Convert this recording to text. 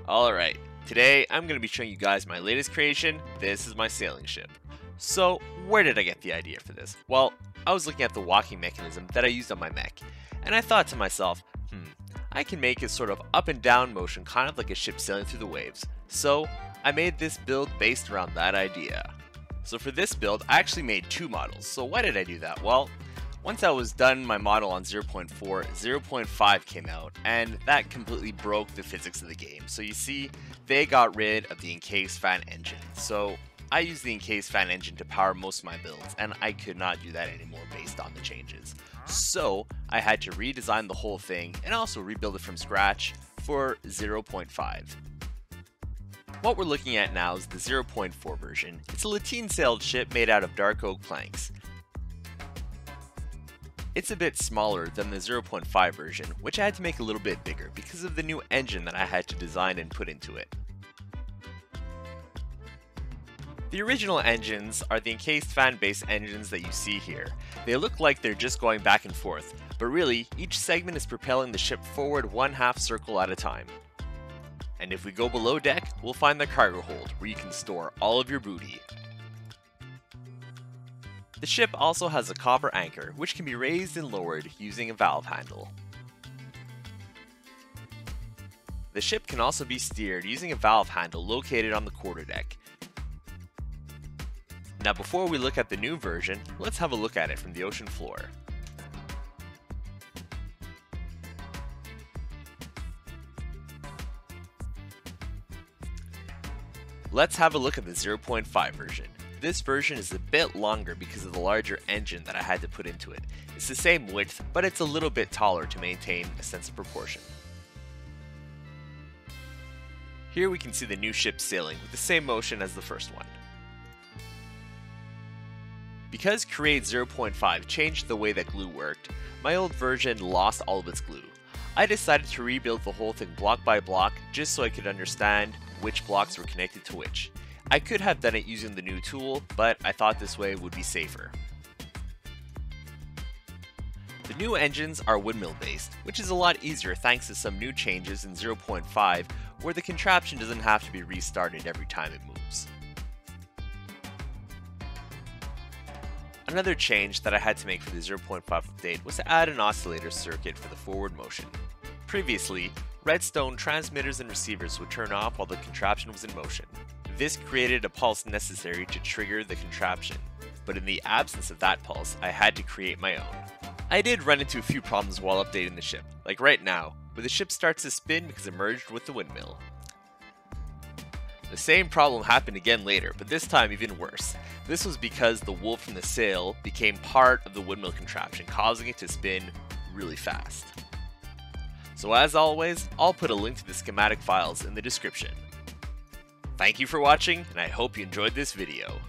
Alright, today I'm going to be showing you guys my latest creation. This is my sailing ship. So, where did I get the idea for this? Well, I was looking at the walking mechanism that I used on my mech, and I thought to myself, I can make a sort of up and down motion, kind of like a ship sailing through the waves. So, I made this build based around that idea. So for this build, I actually made two models. So why did I do that? Well, once I was done my model on 0.4, 0.5 came out, and that completely broke the physics of the game. So you see, they got rid of the encased fan engine. So I used the encased fan engine to power most of my builds, and I could not do that anymore based on the changes. So I had to redesign the whole thing and also rebuild it from scratch for 0.5. What we're looking at now is the 0.4 version. It's a lateen-sailed ship made out of dark oak planks. It's a bit smaller than the 0.5 version, which I had to make a little bit bigger because of the new engine that I had to design and put into it. The original engines are the encased fan-based engines that you see here. They look like they're just going back and forth, but really, each segment is propelling the ship forward one half circle at a time. And if we go below deck, we'll find the cargo hold, where you can store all of your booty. The ship also has a copper anchor, which can be raised and lowered using a valve handle. The ship can also be steered using a valve handle located on the quarterdeck. Now before we look at the new version, let's have a look at it from the ocean floor. Let's have a look at the 0.5 version. This version is a bit longer because of the larger engine that I had to put into it. It's the same width, but it's a little bit taller to maintain a sense of proportion. Here we can see the new ship sailing with the same motion as the first one. Because Create 0.5 changed the way that glue worked, my old version lost all of its glue. I decided to rebuild the whole thing block by block just so I could understand which blocks were connected to which. I could have done it using the new tool, but I thought this way would be safer. The new engines are windmill based, which is a lot easier thanks to some new changes in 0.5 where the contraption doesn't have to be restarted every time it moves. Another change that I had to make for the 0.5 update was to add an oscillator circuit for the forward motion. Previously, redstone transmitters and receivers would turn off while the contraption was in motion. This created a pulse necessary to trigger the contraption, but in the absence of that pulse, I had to create my own. I did run into a few problems while updating the ship, like right now, where the ship starts to spin because it merged with the windmill. The same problem happened again later, but this time even worse. This was because the wool from the sail became part of the windmill contraption, causing it to spin really fast. So as always, I'll put a link to the schematic files in the description. Thank you for watching, and I hope you enjoyed this video.